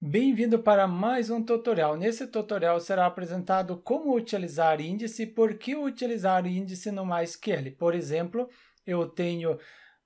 Bem-vindo para mais um tutorial. Nesse tutorial será apresentado como utilizar índice e por que utilizar índice no MySQL. Por exemplo, eu tenho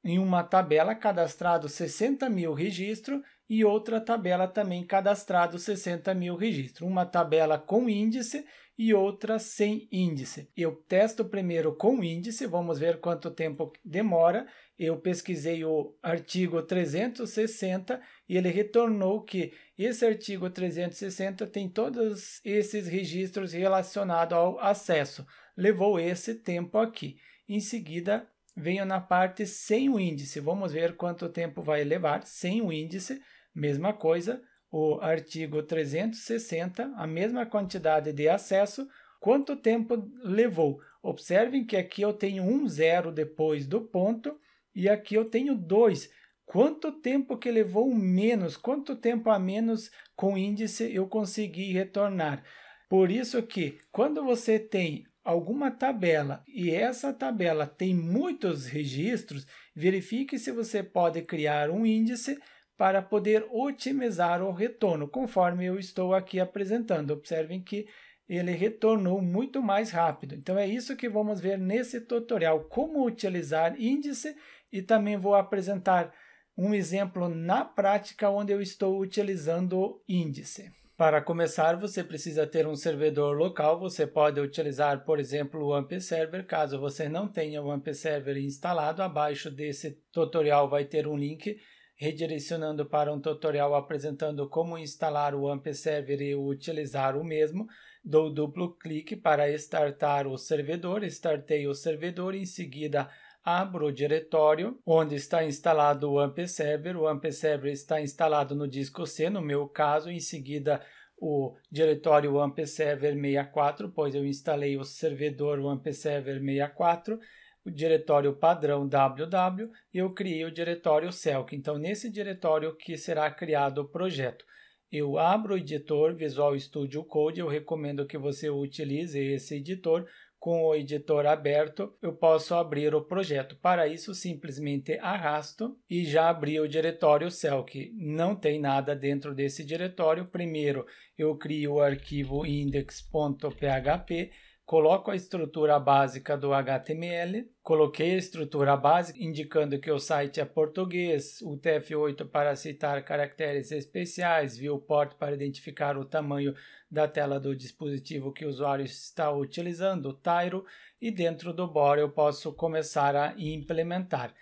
em uma tabela cadastrado 60.000 registros e outra tabela também cadastrado 60.000 registros. Uma tabela com índice e outra sem índice. Eu testo primeiro com índice, vamos ver quanto tempo demora. Eu pesquisei o artigo 360 e ele retornou que esse artigo 360 tem todos esses registros relacionados ao acesso. Levou esse tempo aqui. Em seguida, venho na parte sem o índice. Vamos ver quanto tempo vai levar sem o índice. Mesma coisa, o artigo 360, a mesma quantidade de acesso. Quanto tempo levou? Observem que aqui eu tenho um zero depois do ponto e aqui eu tenho 2. Quanto tempo que levou menos? Quanto tempo a menos com índice eu consegui retornar? Por isso que quando você tem alguma tabela e essa tabela tem muitos registros, verifique se você pode criar um índice para poder otimizar o retorno, conforme eu estou aqui apresentando. Observem que ele retornou muito mais rápido. Então é isso que vamos ver nesse tutorial, como utilizar índice, e também vou apresentar um exemplo na prática onde eu estou utilizando o índice. Para começar, você precisa ter um servidor local. Você pode utilizar, por exemplo, o AMP Server. Caso você não tenha o AMP Server instalado, abaixo desse tutorial vai ter um link redirecionando para um tutorial apresentando como instalar o AMP Server e utilizar o mesmo. Dou duplo clique para startar o servidor, startei o servidor, em seguida abro o diretório onde está instalado o AMP Server. O AMP Server está instalado no disco C, no meu caso. Em seguida, o diretório AMP Server 64, pois eu instalei o servidor AMP Server 64, o diretório padrão www, e eu criei o diretório Celk. Então, nesse diretório que será criado o projeto. Eu abro o editor Visual Studio Code, eu recomendo que você utilize esse editor. Com o editor aberto, eu posso abrir o projeto. Para isso, simplesmente arrasto e já abri o diretório Celk. Não tem nada dentro desse diretório. Primeiro, eu crio o arquivo index.php, coloco a estrutura básica do HTML, coloquei a estrutura básica indicando que o site é português, o TF8 para citar caracteres especiais, viewport para identificar o tamanho da tela do dispositivo que o usuário está utilizando, o Tyro, e dentro do body eu posso começar a implementar.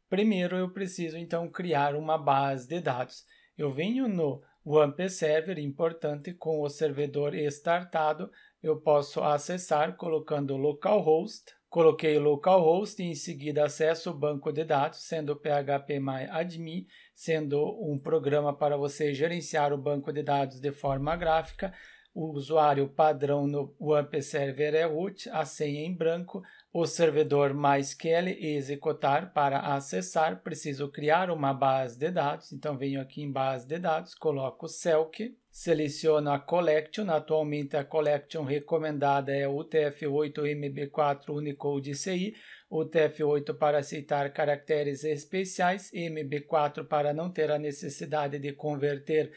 Primeiro eu preciso então criar uma base de dados. Eu venho no AMP Server, importante, com o servidor startado, eu posso acessar colocando localhost. Coloquei localhost e em seguida acesso o banco de dados, sendo phpMyAdmin, sendo um programa para você gerenciar o banco de dados de forma gráfica. O usuário padrão no AMP Server é root, a senha em branco, o servidor MySQL executar. Para acessar, preciso criar uma base de dados, então venho aqui em base de dados, coloco Celk, seleciono a collection. Atualmente a collection recomendada é o UTF-8 MB4 Unicode CI, UTF-8 para aceitar caracteres especiais, MB4 para não ter a necessidade de converter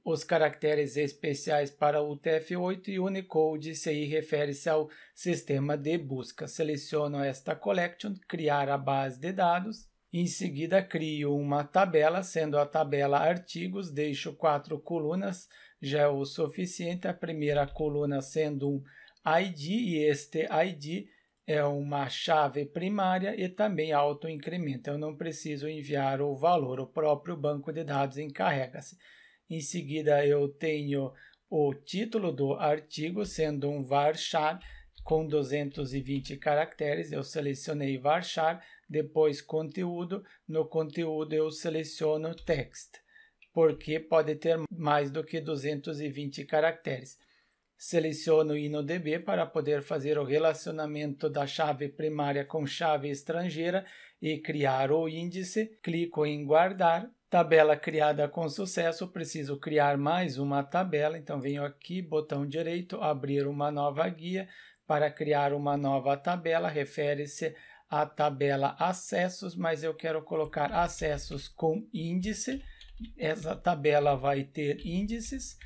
os caracteres especiais para o UTF-8, e Unicode CI refere-se ao sistema de busca. Seleciono esta collection, criar a base de dados. Em seguida, crio uma tabela, sendo a tabela artigos, deixo 4 colunas, já é o suficiente. A primeira coluna sendo um ID, e este ID é uma chave primária e também autoincrementa. Eu não preciso enviar o valor, o próprio banco de dados encarrega-se. Em seguida, eu tenho o título do artigo, sendo um varchar com 220 caracteres. Eu selecionei varchar, depois conteúdo. No conteúdo, eu seleciono text, porque pode ter mais do que 220 caracteres. Seleciono InnoDB para poder fazer o relacionamento da chave primária com chave estrangeira e criar o índice. Clico em guardar. Tabela criada com sucesso, preciso criar mais uma tabela, então venho aqui, botão direito, abrir uma nova guia. Para criar uma nova tabela, refere-se à tabela acessos, mas eu quero colocar acessos com índice. Essa tabela vai ter índices.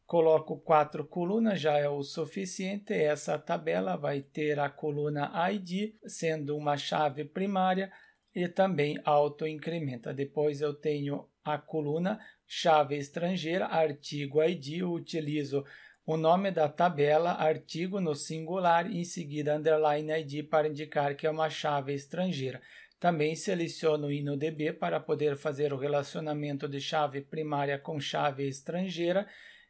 Coloco 4 colunas, já é o suficiente. Essa tabela vai ter a coluna ID, sendo uma chave primária, e também autoincrementa. Depois eu tenho a coluna chave estrangeira, artigo ID, eu utilizo o nome da tabela, artigo no singular, em seguida underline ID para indicar que é uma chave estrangeira. Também seleciono o InnoDB para poder fazer o relacionamento de chave primária com chave estrangeira.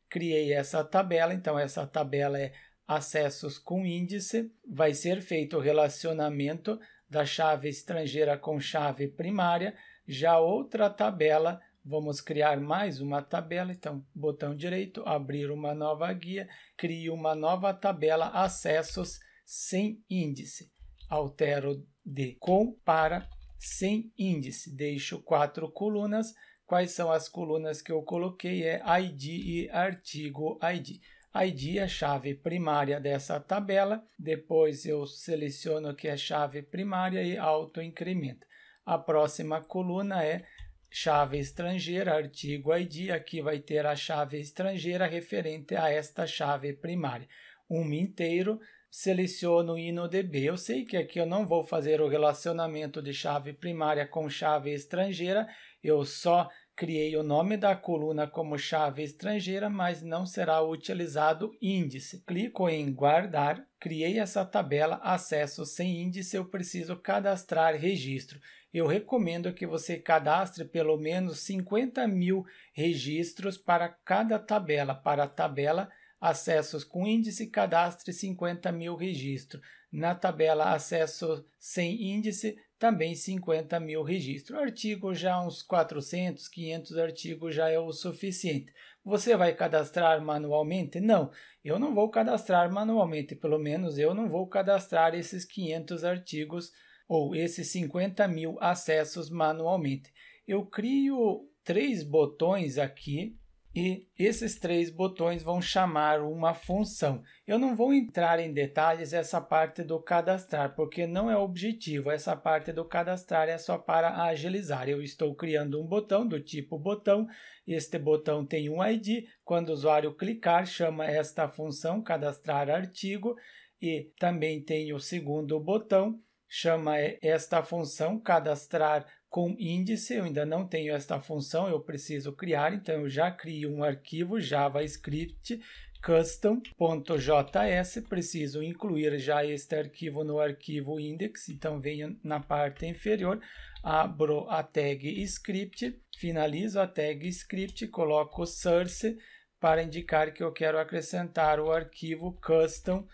Criei essa tabela, então essa tabela é acessos com índice. Vai ser feito o relacionamento da chave estrangeira com chave primária. Já outra tabela, vamos criar mais uma tabela, então botão direito, abrir uma nova guia, crio uma nova tabela, acessos sem índice. Altero de com para sem índice, deixo 4 colunas. Quais são as colunas que eu coloquei? É ID e artigo ID. ID é a chave primária dessa tabela, depois eu seleciono que é chave primária e autoincrementa. A próxima coluna é chave estrangeira, artigo ID, aqui vai ter a chave estrangeira referente a esta chave primária. Inteiro, seleciono o InnoDB. Eu sei que aqui eu não vou fazer o relacionamento de chave primária com chave estrangeira, eu só criei o nome da coluna como chave estrangeira, mas não será utilizado índice. Clico em guardar, criei essa tabela, acesso sem índice, eu preciso cadastrar registro. Eu recomendo que você cadastre pelo menos 50.000 registros para cada tabela. Para a tabela acessos com índice, cadastre 50.000 registros. Na tabela acesso sem índice, também 50.000 registros. Artigo já uns 400, 500 artigos já é o suficiente. Você vai cadastrar manualmente? Não, eu não vou cadastrar manualmente, pelo menos eu não vou cadastrar esses 500 artigos ou esses 50.000 acessos manualmente. Eu crio 3 botões aqui, e esses 3 botões vão chamar uma função. Eu não vou entrar em detalhes essa parte do cadastrar, porque não é objetivo. Essa parte do cadastrar é só para agilizar. Eu estou criando um botão do tipo botão. Este botão tem um ID. Quando o usuário clicar, chama esta função cadastrar artigo. E também tem o segundo botão, chama esta função cadastrar com índice. Eu ainda não tenho esta função, eu preciso criar, então eu já crio um arquivo JavaScript custom.js, preciso incluir já este arquivo no arquivo index, então venho na parte inferior, abro a tag script, finalizo a tag script, coloco source para indicar que eu quero acrescentar o arquivo custom.js,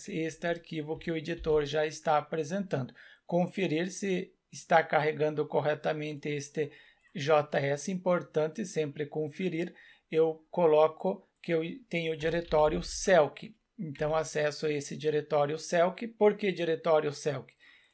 este arquivo que o editor já está apresentando. Conferir se está carregando corretamente este JS, importante sempre conferir. Eu coloco que eu tenho o diretório Celk, então acesso a esse diretório Celk. Por que diretório Celk?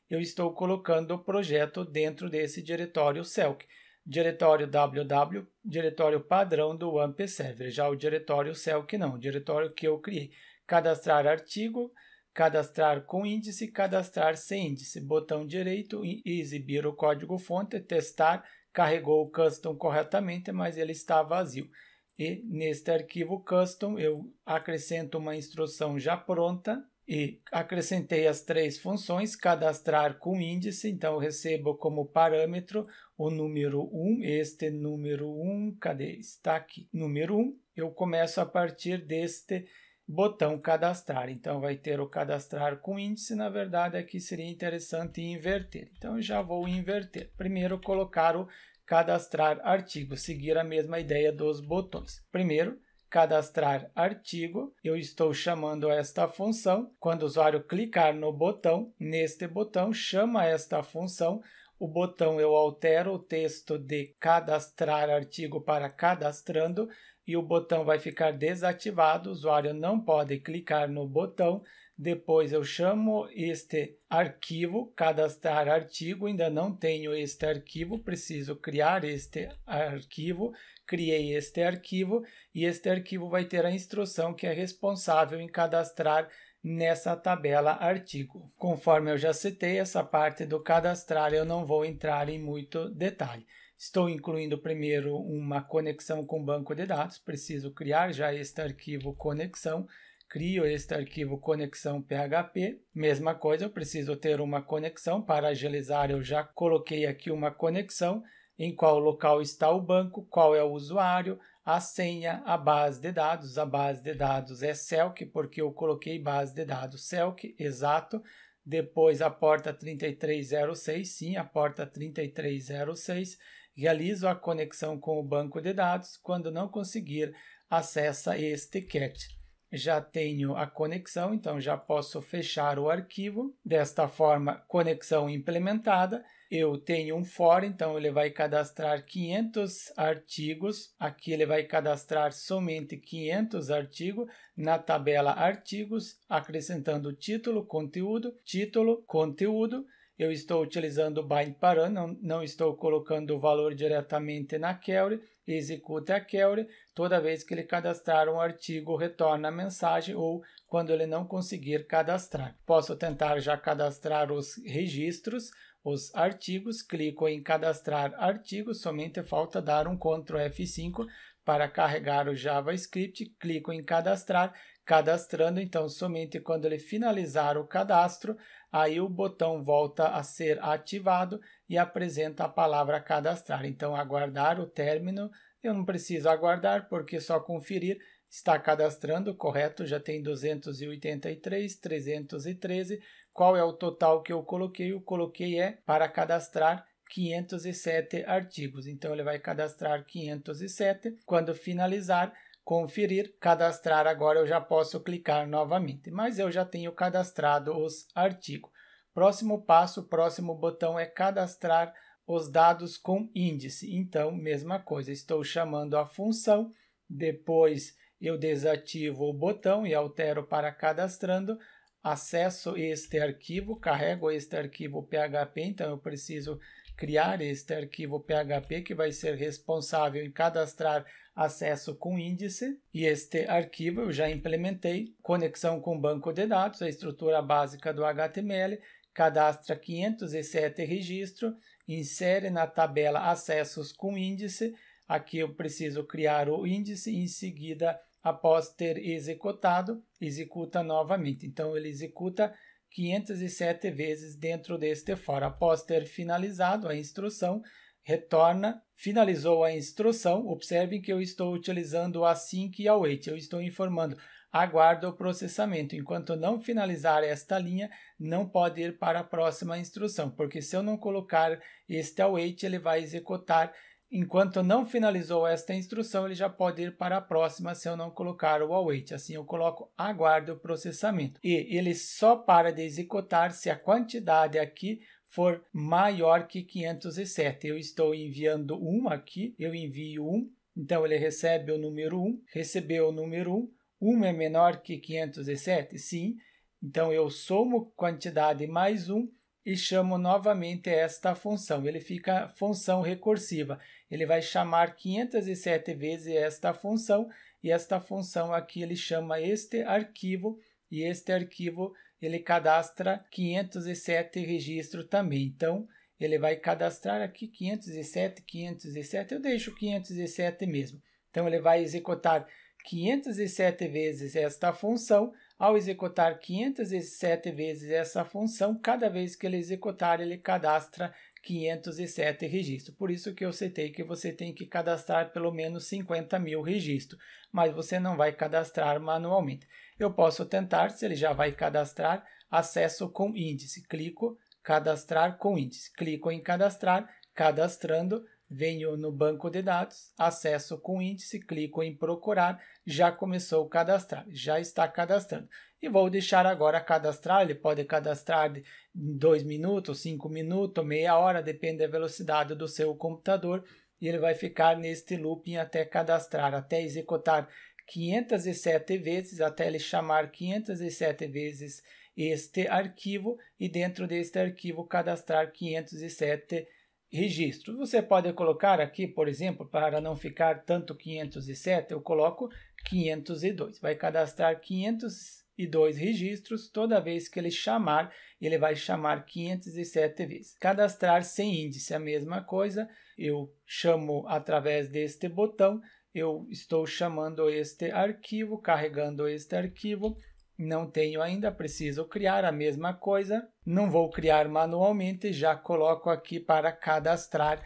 Eu estou colocando o projeto dentro desse diretório Celk. Diretório www, diretório padrão do AMP Server, já o diretório Celk não, o diretório que eu criei. Cadastrar artigo, cadastrar com índice, cadastrar sem índice. Botão direito, exibir o código-fonte, testar, carregou o custom corretamente, mas ele está vazio. E neste arquivo custom eu acrescento uma instrução já pronta e acrescentei as 3 funções, cadastrar com índice, então eu recebo como parâmetro o número 1, este número 1, cadê? Está aqui, número 1, eu começo a partir deste botão cadastrar, então vai ter o cadastrar com índice, na verdade aqui seria interessante inverter, então eu já vou inverter. Primeiro colocar o cadastrar artigo, seguir a mesma ideia dos botões. Primeiro, cadastrar artigo, eu estou chamando esta função, quando o usuário clicar no botão, neste botão chama esta função, o botão eu altero o texto de cadastrar artigo para cadastrando, e o botão vai ficar desativado, o usuário não pode clicar no botão. Depois eu chamo este arquivo, cadastrar artigo, ainda não tenho este arquivo, preciso criar este arquivo, criei este arquivo e este arquivo vai ter a instrução que é responsável em cadastrar nessa tabela artigo. Conforme eu já citei, essa parte do cadastrar eu não vou entrar em muito detalhe. Estou incluindo primeiro uma conexão com o banco de dados, preciso criar já este arquivo conexão, crio este arquivo conexão PHP, mesma coisa, eu preciso ter uma conexão, para agilizar eu já coloquei aqui uma conexão, em qual local está o banco, qual é o usuário, a senha, a base de dados é Selk, porque eu coloquei base de dados Selk, exato, depois a porta 3306, sim, a porta 3306, realizo a conexão com o banco de dados, quando não conseguir, acessa este cat. Já tenho a conexão, então já posso fechar o arquivo. Desta forma, conexão implementada. Eu tenho um for, então ele vai cadastrar 500 artigos. Aqui ele vai cadastrar somente 500 artigos na tabela artigos, acrescentando título, conteúdo, título, conteúdo. Eu estou utilizando o bind param, não estou colocando o valor diretamente na query, execute a query, toda vez que ele cadastrar um artigo, retorna a mensagem ou quando ele não conseguir cadastrar. Posso tentar já cadastrar os registros, os artigos, clico em cadastrar artigos, somente falta dar um Ctrl F5 para carregar o JavaScript, clico em cadastrar, cadastrando, então somente quando ele finalizar o cadastro, aí o botão volta a ser ativado e apresenta a palavra cadastrar. Então, aguardar o término, eu não preciso aguardar, porque só conferir, está cadastrando, correto, já tem 283, 313, qual é o total que eu coloquei? Eu coloquei para cadastrar 507 artigos, então ele vai cadastrar 507, quando finalizar, conferir, cadastrar, agora eu já posso clicar novamente, mas eu já tenho cadastrado os artigos. Próximo passo, próximo botão é cadastrar os dados com índice. Então, mesma coisa, estou chamando a função, depois eu desativo o botão e altero para cadastrando, acesso este arquivo, carrego este arquivo PHP, então eu preciso criar este arquivo PHP que vai ser responsável em cadastrar acesso com índice, e este arquivo eu já implementei, conexão com banco de dados, a estrutura básica do HTML, cadastra 507 registros, insere na tabela acessos com índice, aqui eu preciso criar o índice, em seguida, após ter executado, executa novamente, então ele executa 507 vezes dentro deste for. Após ter finalizado a instrução, retorna, finalizou a instrução, observem que eu estou utilizando o async e await, eu estou informando, aguarda o processamento, enquanto não finalizar esta linha, não pode ir para a próxima instrução, porque se eu não colocar este await, ele vai executar, enquanto não finalizou esta instrução, ele já pode ir para a próxima se eu não colocar o await. Assim eu coloco aguarde o processamento. E ele só para de executar se a quantidade aqui for maior que 507. Eu estou enviando 1 aqui, eu envio 1, então ele recebe o número 1, recebeu o número 1, 1 é menor que 507? Sim, então eu somo quantidade mais 1, e chamo novamente esta função. Ele fica função recursiva. Ele vai chamar 507 vezes esta função, e esta função aqui ele chama este arquivo, e este arquivo ele cadastra 507 registros também. Então, ele vai cadastrar aqui 507, 507, eu deixo 507 mesmo. Então, ele vai executar 507 vezes esta função. Ao executar 507 vezes essa função, cada vez que ele executar, ele cadastra 507 registros. Por isso que eu citei que você tem que cadastrar pelo menos 50 mil registros, mas você não vai cadastrar manualmente. Eu posso tentar, se ele já vai cadastrar, acesso com índice. Clico, cadastrar com índice. Clico em cadastrar, cadastrando, venho no banco de dados, acesso com índice, clico em procurar, já começou a cadastrar, já está cadastrando. E vou deixar agora cadastrar, ele pode cadastrar em 2 minutos, 5 minutos, meia hora, depende da velocidade do seu computador, e ele vai ficar neste looping até cadastrar, até executar 507 vezes, até ele chamar 507 vezes este arquivo, e dentro deste arquivo cadastrar 507 registros. Você pode colocar aqui, por exemplo, para não ficar tanto 507, eu coloco 502. Vai cadastrar 502 502 registros. Toda vez que ele chamar, ele vai chamar 507 vezes. Cadastrar sem índice, a mesma coisa. Eu chamo através deste botão, eu estou chamando este arquivo, carregando este arquivo. Não tenho ainda, preciso criar a mesma coisa. Não vou criar manualmente, já coloco aqui para cadastrar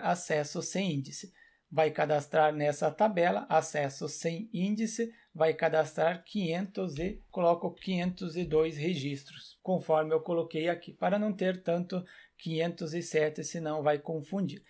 acesso sem índice. Vai cadastrar nessa tabela, acesso sem índice, vai cadastrar 500 e coloco 502 registros, conforme eu coloquei aqui, para não ter tanto 507, senão vai confundir.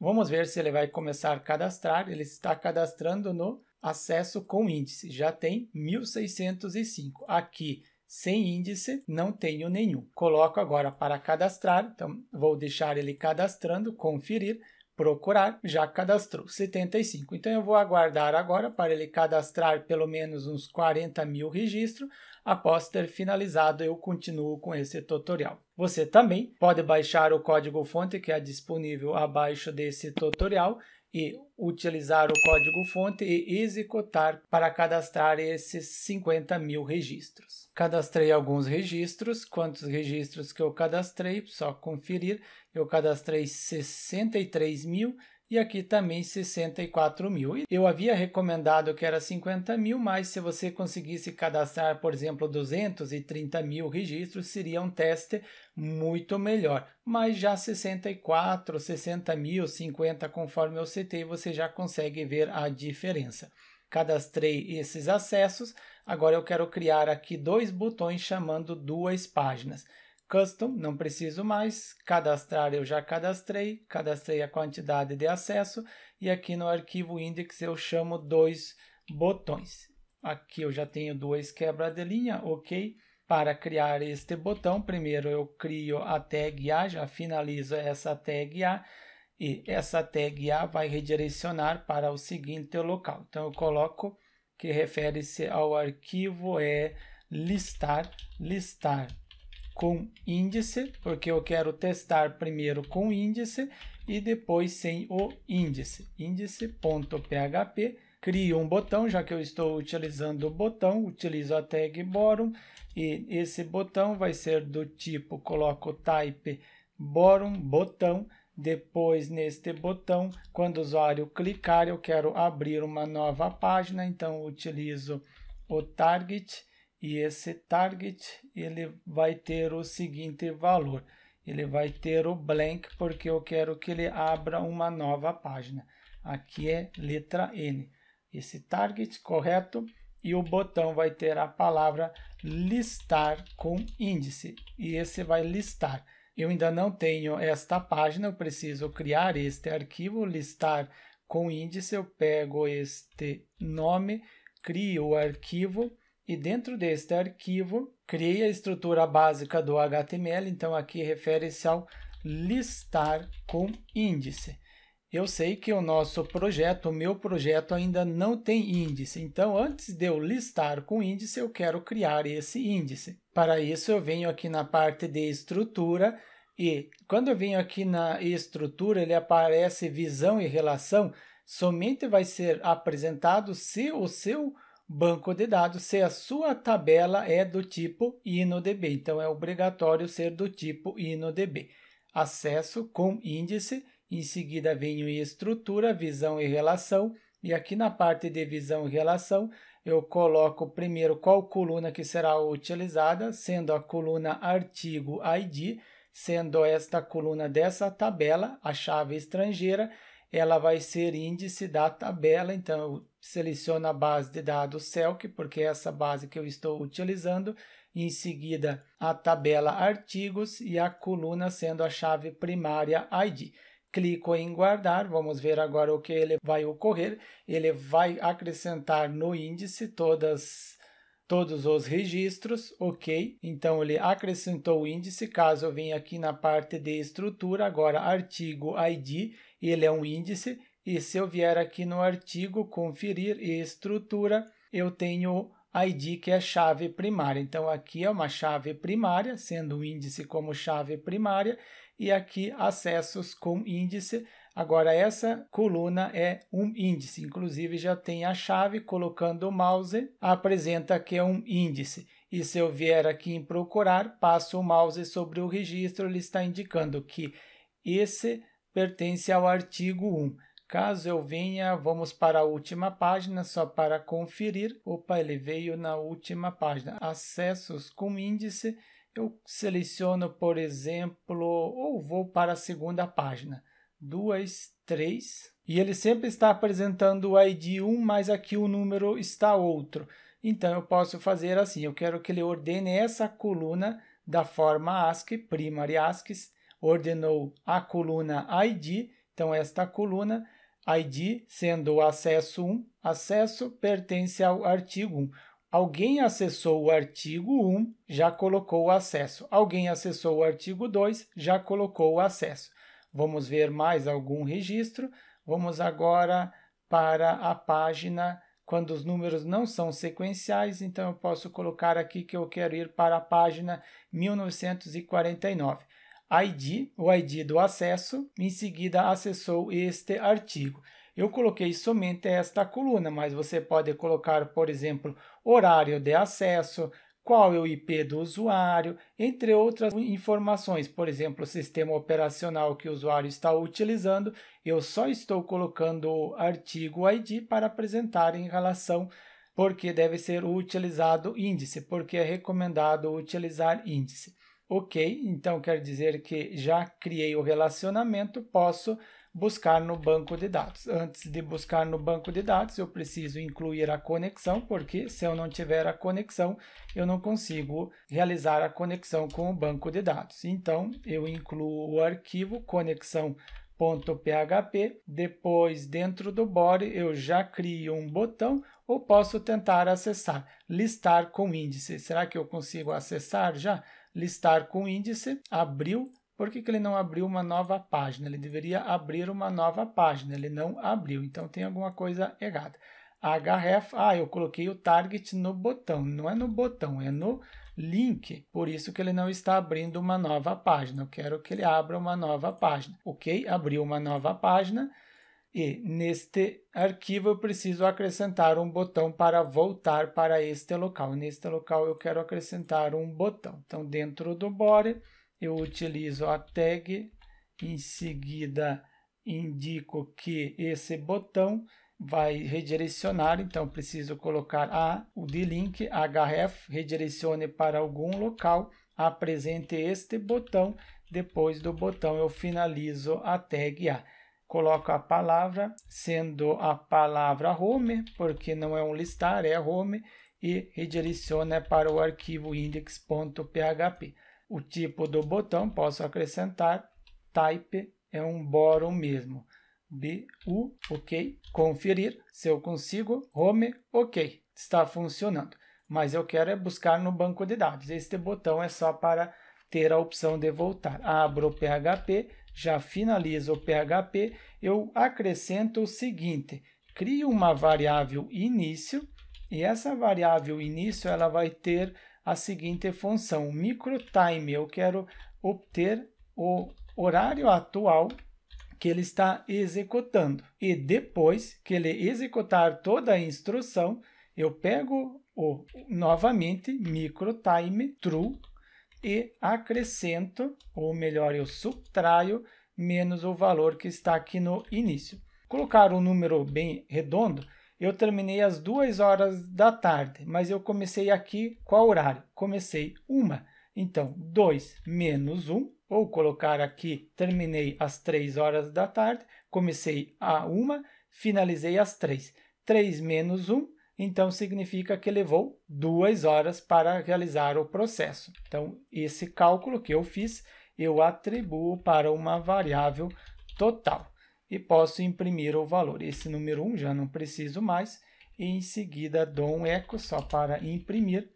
Vamos ver se ele vai começar a cadastrar. Ele está cadastrando no acesso com índice, já tem 1605. Aqui, sem índice, não tenho nenhum. Coloco agora para cadastrar, então vou deixar ele cadastrando, conferir, procurar, já cadastrou 75. Então eu vou aguardar agora para ele cadastrar pelo menos uns 40 mil registros. Após ter finalizado, eu continuo com esse tutorial. Você também pode baixar o código-fonte que é disponível abaixo desse tutorial e utilizar o código-fonte e executar para cadastrar esses 50 mil registros. Cadastrei alguns registros. Quantos registros que eu cadastrei? Só conferir. Eu cadastrei 63 mil e aqui também 64 mil. Eu havia recomendado que era 50 mil, mas se você conseguisse cadastrar, por exemplo, 230 mil registros, seria um teste muito melhor. Mas já 64, 60 mil, 50, conforme eu citei, você já consegue ver a diferença. Cadastrei esses acessos. Agora eu quero criar aqui dois botões chamando duas páginas. Custom, não preciso mais. Cadastrar, eu já cadastrei a quantidade de acesso. E aqui no arquivo index eu chamo dois botões. Aqui eu já tenho duas quebra de linha, ok. Para criar este botão, primeiro eu crio a tag A, já finalizo essa tag A. E essa tag A vai redirecionar para o seguinte local. Então eu coloco que refere-se ao arquivo listar com índice, porque eu quero testar primeiro com índice e depois sem o índice. Índice.php, crio um botão, já que eu estou utilizando o botão, utilizo a tag bottom e esse botão vai ser do tipo, coloco type bottom, botão. Depois, neste botão, quando o usuário clicar, eu quero abrir uma nova página, então utilizo o target. E esse target, ele vai ter o seguinte valor. Ele vai ter o blank, porque eu quero que ele abra uma nova página. Aqui é letra N. Esse target, correto? E o botão vai ter a palavra listar com índice. E esse vai listar. Eu ainda não tenho esta página, eu preciso criar este arquivo, listar com índice. Eu pego este nome, crio o arquivo. E dentro deste arquivo, criei a estrutura básica do HTML, então aqui refere-se ao listar com índice. Eu sei que o meu projeto ainda não tem índice, então antes de eu listar com índice, eu quero criar esse índice. Para isso, eu venho aqui na parte de estrutura e quando eu venho aqui na estrutura, ele aparece visão e relação, somente vai ser apresentado se o seu banco de dados, se a sua tabela é do tipo InnoDB. Então, é obrigatório ser do tipo InnoDB. Acesso com índice, em seguida venho em estrutura, visão e relação. E aqui na parte de visão e relação, eu coloco primeiro qual coluna que será utilizada, sendo a coluna artigo ID, sendo esta coluna dessa tabela, a chave estrangeira, ela vai ser índice da tabela, então eu seleciono a base de dados Selc, porque é essa base que eu estou utilizando, em seguida a tabela artigos e a coluna sendo a chave primária ID. Clico em guardar, vamos ver agora o que ele vai ocorrer. Ele vai acrescentar no índice todos os registros, ok? Então, ele acrescentou o índice, caso eu venha aqui na parte de estrutura, agora artigo ID, ele é um índice, e se eu vier aqui no artigo, conferir e estrutura, eu tenho ID, que é chave primária. Então, aqui é uma chave primária, sendo o índice como chave primária, e aqui acessos com índice. Agora, essa coluna é um índice, inclusive já tem a chave, colocando o mouse, apresenta que é um índice. E se eu vier aqui em procurar, passo o mouse sobre o registro, ele está indicando que esse pertence ao artigo 1. Caso eu venha, vamos para a última página, só para conferir. Opa, ele veio na última página. Acessos com índice. Eu seleciono, por exemplo, ou vou para a segunda página. 2, 3. E ele sempre está apresentando o ID 1, mas aqui o número está outro. Então, eu posso fazer assim. Eu quero que ele ordene essa coluna da forma ASCII, primary ASCII. Ordenou a coluna ID. Então, esta coluna ID sendo o acesso 1, acesso pertence ao artigo 1. Alguém acessou o artigo 1, já colocou o acesso. Alguém acessou o artigo 2, já colocou o acesso. Vamos ver mais algum registro. Vamos agora para a página quando os números não são sequenciais. Então, eu posso colocar aqui que eu quero ir para a página 1949. ID, o ID do acesso, em seguida acessou este artigo. Eu coloquei somente esta coluna, mas você pode colocar, por exemplo, horário de acesso, qual é o IP do usuário, entre outras informações. Por exemplo, o sistema operacional que o usuário está utilizando. Eu só estou colocando o artigo ID para apresentar em relação, porque deve ser utilizado índice, porque é recomendado utilizar índice. Ok, então quer dizer que já criei o relacionamento, posso buscar no banco de dados. Antes de buscar no banco de dados, eu preciso incluir a conexão, porque se eu não tiver a conexão, eu não consigo realizar a conexão com o banco de dados. Então, eu incluo o arquivo conexão.php, depois dentro do body eu já crio um botão, ou posso tentar acessar, listar com índice. Será que eu consigo acessar já? Listar com índice, abriu. Por que ele não abriu uma nova página? Ele deveria abrir uma nova página, ele não abriu, então tem alguma coisa errada. href, eu coloquei o target no botão, não é no botão, é no link, por isso que ele não está abrindo uma nova página. Eu quero que ele abra uma nova página. Ok, abriu uma nova página. E neste arquivo eu preciso acrescentar um botão para voltar para este local. Neste local eu quero acrescentar um botão. Então, dentro do body, eu utilizo a tag, em seguida indico que esse botão vai redirecionar, então preciso colocar o de link, href, redirecione para algum local, apresente este botão, depois do botão eu finalizo a tag A. Coloco a palavra, sendo a palavra home, porque não é um listar, é home, e redireciona para o arquivo index.php. O tipo do botão posso acrescentar, type é um bottom mesmo. BU, ok. Conferir se eu consigo, home, ok. Está funcionando. Mas eu quero buscar no banco de dados. Este botão é só para ter a opção de voltar. Abro o PHP. Já finalizo o PHP, eu acrescento o seguinte, crio uma variável início, e essa variável início ela vai ter a seguinte função, microtime, eu quero obter o horário atual que ele está executando. E depois que ele executar toda a instrução, eu pego novamente microtime true, e acrescento, ou melhor, eu subtraio menos o valor que está aqui no início. Colocar um número bem redondo, eu terminei às 2 horas da tarde, mas eu comecei aqui qual horário? Comecei 1. Então, 2 menos 1, ou colocar aqui, terminei às 3 horas da tarde, comecei a 1, finalizei às 3. 3 menos 1, então significa que levou 2 horas para realizar o processo. Então, esse cálculo que eu fiz, eu atribuo para uma variável total. E posso imprimir o valor. Esse número 1 já não preciso mais. E em seguida dou um eco só para imprimir.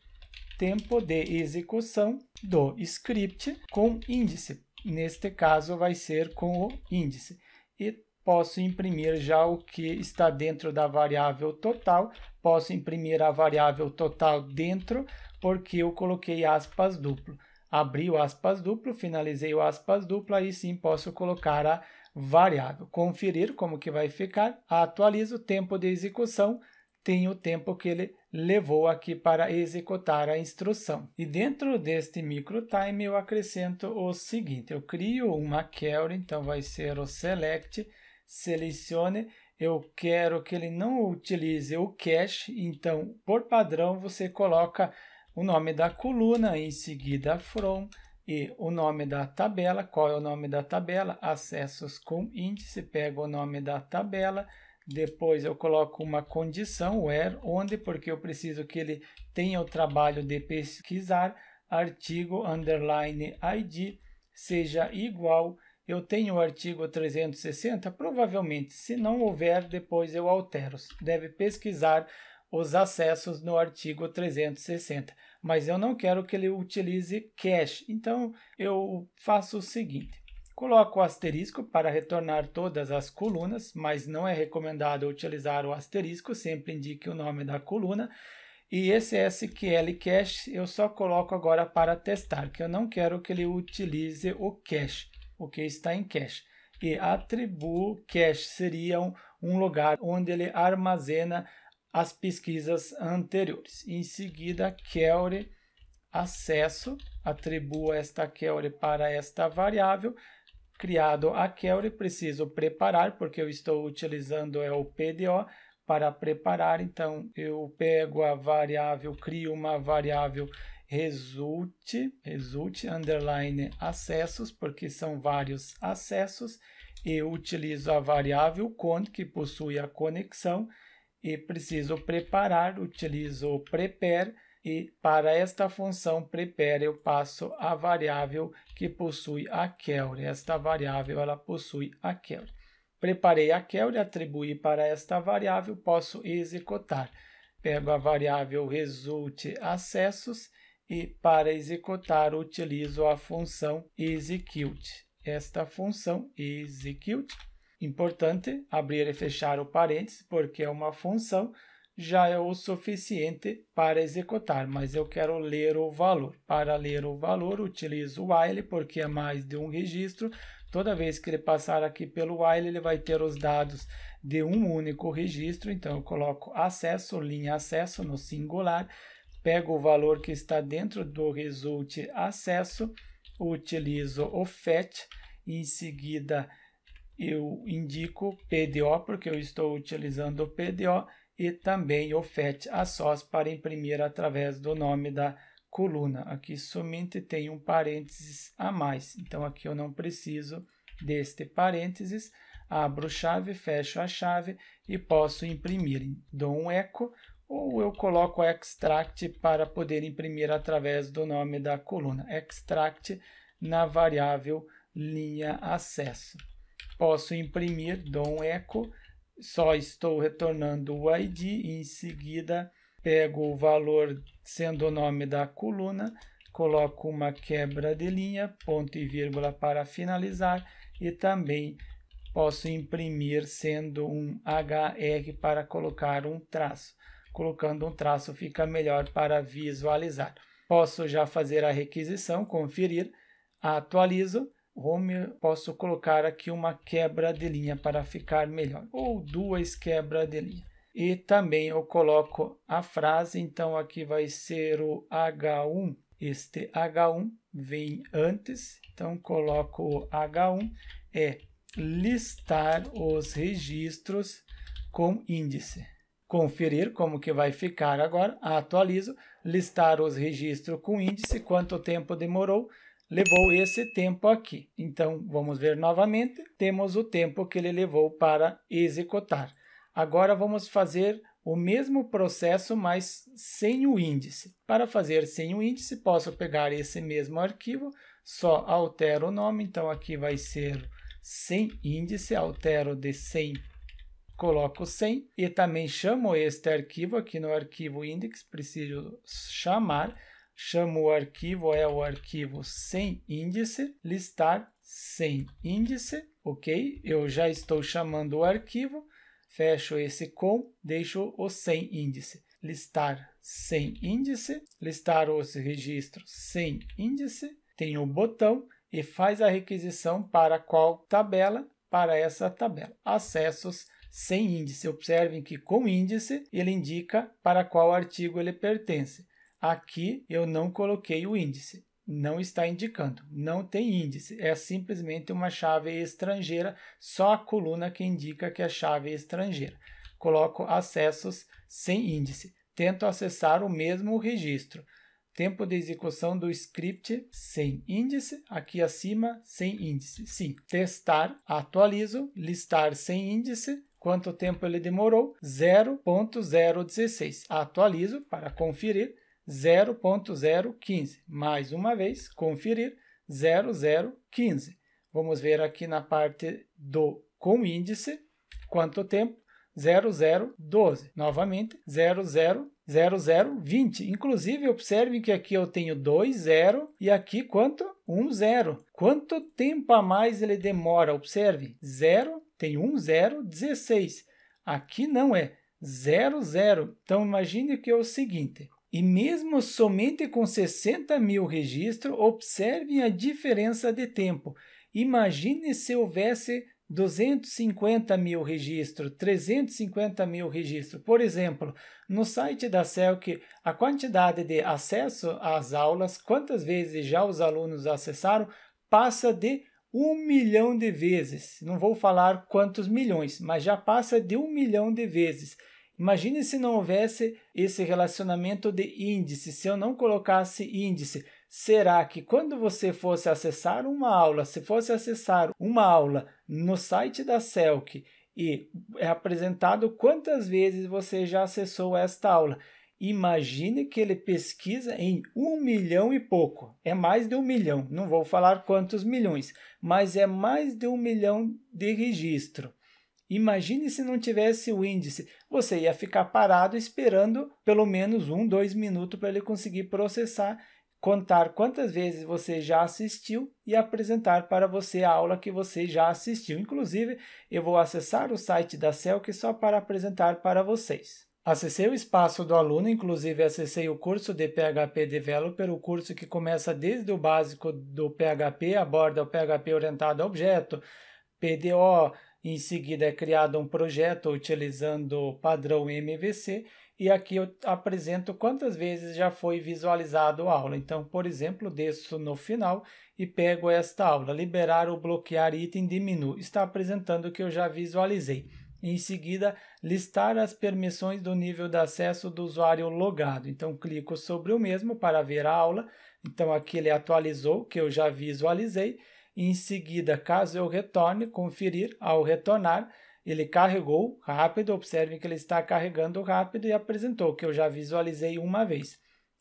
Tempo de execução do script com índice. Neste caso vai ser com o índice. E posso imprimir já o que está dentro da variável total. Posso imprimir a variável total dentro, porque eu coloquei aspas duplo. Abri o aspas duplo, finalizei o aspas duplo, aí sim posso colocar a variável. Conferir como que vai ficar, atualizo o tempo de execução, tem o tempo que ele levou aqui para executar a instrução. E dentro deste microtime eu acrescento o seguinte, eu crio uma query, então vai ser o select, selecione, eu quero que ele não utilize o cache, então por padrão você coloca o nome da coluna, em seguida from, e o nome da tabela. Qual é o nome da tabela? Acessos com índice, pego o nome da tabela, depois eu coloco uma condição, where, onde, porque eu preciso que ele tenha o trabalho de pesquisar, artigo, underline, ID, seja igual, eu tenho o artigo 360, provavelmente, se não houver, depois eu altero, deve pesquisar os acessos no artigo 360, mas eu não quero que ele utilize cache, então eu faço o seguinte, coloco o asterisco para retornar todas as colunas, mas não é recomendado utilizar o asterisco, sempre indique o nome da coluna. E esse SQL cache eu só coloco agora para testar, que eu não quero que ele utilize o cache, o que está em cache. E atribuo cache seria um lugar onde ele armazena as pesquisas anteriores. Em seguida, query acesso, atribuo esta query para esta variável. Criado a query, preciso preparar, porque eu estou utilizando o PDO para preparar, então eu pego a variável, crio uma variável result underline acessos, porque são vários acessos, e utilizo a variável cont, que possui a conexão, e preciso preparar, utilizo o prepare, e para esta função prepare eu passo a variável que possui a query. Esta variável ela possui a query. Preparei a query, atribuí para esta variável, posso executar. Pego a variável result acessos e para executar utilizo a função execute. Esta função execute, importante abrir e fechar o parênteses porque é uma função, já é o suficiente para executar, mas eu quero ler o valor. Para ler o valor, utilizo o while, porque é mais de um registro. Toda vez que ele passar aqui pelo while, ele vai ter os dados de um único registro. Então, eu coloco acesso, linha acesso no singular, pego o valor que está dentro do result acesso, utilizo o fetch, em seguida eu indico PDO, porque eu estou utilizando o PDO, e também o fetch a sós para imprimir através do nome da coluna. Aqui somente tem um parênteses a mais, então aqui eu não preciso deste parênteses. Abro chave, fecho a chave e posso imprimir. Dou um eco ou eu coloco extract para poder imprimir através do nome da coluna. Extract na variável linha acesso. Posso imprimir, dou um eco, só estou retornando o ID, em seguida pego o valor sendo o nome da coluna, coloco uma quebra de linha, ponto e vírgula para finalizar e também posso imprimir sendo um HR para colocar um traço. Colocando um traço fica melhor para visualizar. Posso já fazer a requisição, conferir, atualizo. Home, posso colocar aqui uma quebra de linha para ficar melhor, ou duas quebras de linha. E também eu coloco a frase, então aqui vai ser o H1, este H1 vem antes, então coloco o H1, é listar os registros com índice. Conferir como que vai ficar agora, atualizo, listar os registros com índice, quanto tempo demorou, levou esse tempo aqui. Então, vamos ver novamente. Temos o tempo que ele levou para executar. Agora, vamos fazer o mesmo processo, mas sem o índice. Para fazer sem o índice, posso pegar esse mesmo arquivo, só altero o nome. Então, aqui vai ser sem índice, altero de 100, coloco 100. E também chamo este arquivo aqui no arquivo index, preciso chamar. Chamo o arquivo sem índice, listar sem índice, ok? Eu já estou chamando o arquivo, fecho esse com, deixo o sem índice. Listar sem índice, listar os registros sem índice, tem o botão e faz a requisição para qual tabela, para essa tabela. Acessos sem índice. Observem que com índice ele indica para qual artigo ele pertence. Aqui eu não coloquei o índice, não está indicando, não tem índice, é simplesmente uma chave estrangeira, só a coluna que indica que é chave estrangeira. Coloco acessos sem índice, tento acessar o mesmo registro. Tempo de execução do script sem índice, aqui acima sem índice. Sim, testar, atualizo, listar sem índice. Quanto tempo ele demorou? 0.016. Atualizo para conferir 0.015. Mais uma vez, conferir 0015. Vamos ver aqui na parte do com índice, quanto tempo? 0012. Novamente, 000020. Inclusive, observe que aqui eu tenho 2 0 e aqui quanto? 1 0. Quanto tempo a mais ele demora? Observe, 0 tem 1 0, 16. Aqui não é 00. Então, imagine que é o seguinte. E mesmo somente com 60 mil registros, observem a diferença de tempo. Imagine se houvesse 250 mil registros, 350 mil registros. Por exemplo, no site da CELC, a quantidade de acesso às aulas, quantas vezes já os alunos acessaram, passa de 1 milhão de vezes. Não vou falar quantos milhões, mas já passa de 1 milhão de vezes. Imagine se não houvesse esse relacionamento de índice, se eu não colocasse índice. Será que quando você fosse acessar uma aula, se fosse acessar uma aula no site da CELC e é apresentado quantas vezes você já acessou esta aula? Imagine que ele pesquisa em 1 milhão e pouco. É mais de 1 milhão, não vou falar quantos milhões, mas é mais de 1 milhão de registro. Imagine se não tivesse o índice, você ia ficar parado esperando pelo menos 1, 2 minutos para ele conseguir processar, contar quantas vezes você já assistiu e apresentar para você a aula que você já assistiu. Inclusive, eu vou acessar o site da CELC só para apresentar para vocês. Acessei o espaço do aluno, inclusive acessei o curso de PHP Developer, o curso que começa desde o básico do PHP, aborda o PHP orientado a objeto, PDO. Em seguida é criado um projeto utilizando o padrão MVC e aqui eu apresento quantas vezes já foi visualizado a aula. Então, por exemplo, desço no final e pego esta aula, liberar ou bloquear item de menu. Está apresentando o que eu já visualizei. Em seguida, listar as permissões do nível de acesso do usuário logado. Então, clico sobre o mesmo para ver a aula. Então, aqui ele atualizou o que eu já visualizei. Em seguida, caso eu retorne, conferir, ao retornar, ele carregou rápido, observem que ele está carregando rápido e apresentou, que eu já visualizei uma vez.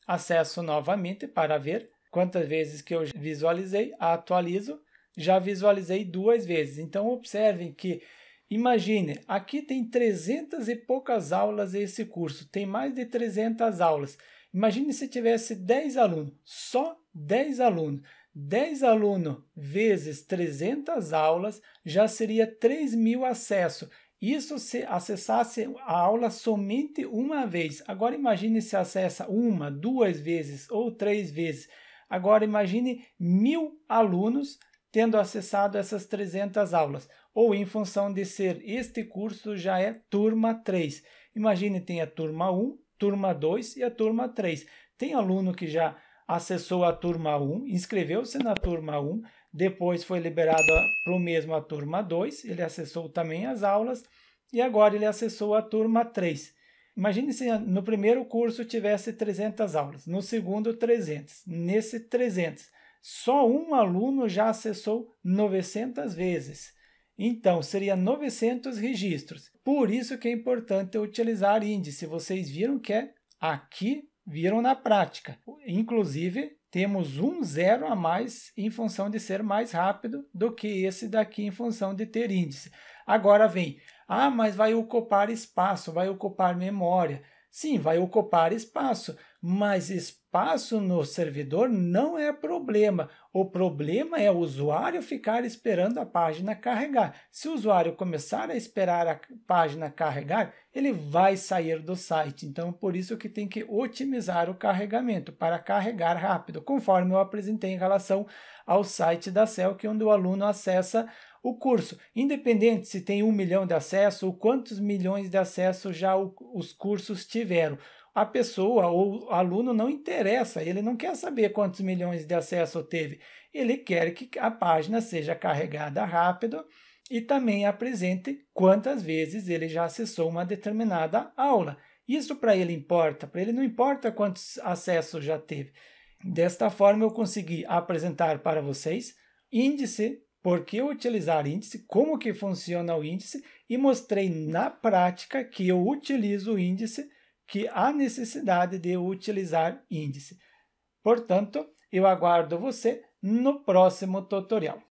Acesso novamente para ver quantas vezes que eu visualizei, atualizo, já visualizei 2 vezes. Então, observem que, imagine, aqui tem 300 e poucas aulas esse curso, tem mais de 300 aulas. Imagine se tivesse 10 alunos, só 10 alunos. 10 alunos vezes 300 aulas já seria 3.000 acessos. Isso se acessasse a aula somente uma vez. Agora imagine se acessa 1, 2 vezes ou 3 vezes. Agora imagine 1.000 alunos tendo acessado essas 300 aulas. Ou em função de ser este curso já é turma 3. Imagine tem a turma 1, turma 2 e a turma 3. Tem aluno que já acessou a turma 1, inscreveu-se na turma 1, depois foi liberado para o mesmo a turma 2, ele acessou também as aulas e agora ele acessou a turma 3. Imagine se no primeiro curso tivesse 300 aulas, no segundo 300, nesse 300. Só um aluno já acessou 900 vezes. Então, seria 900 registros. Por isso que é importante utilizar índice. Vocês viram que é aqui, viram na prática. Inclusive, temos 1 0 a mais em função de ser mais rápido do que esse daqui em função de ter índice. Agora vem, mas vai ocupar espaço, vai ocupar memória. Sim, vai ocupar espaço, mas espaço no servidor não é problema. O problema é o usuário ficar esperando a página carregar. Se o usuário começar a esperar a página carregar, ele vai sair do site. Então, por isso que tem que otimizar o carregamento, para carregar rápido, conforme eu apresentei em relação ao site da CELC, onde o aluno acessa o curso, independente se tem 1 milhão de acessos ou quantos milhões de acessos já os cursos tiveram. A pessoa ou o aluno não interessa, ele não quer saber quantos milhões de acessos teve. Ele quer que a página seja carregada rápido e também apresente quantas vezes ele já acessou uma determinada aula. Isso para ele importa, para ele não importa quantos acessos já teve. Desta forma, eu consegui apresentar para vocês índice, por que utilizar índice, como que funciona o índice e mostrei na prática que eu utilizo o índice, que há necessidade de utilizar índice. Portanto, eu aguardo você no próximo tutorial.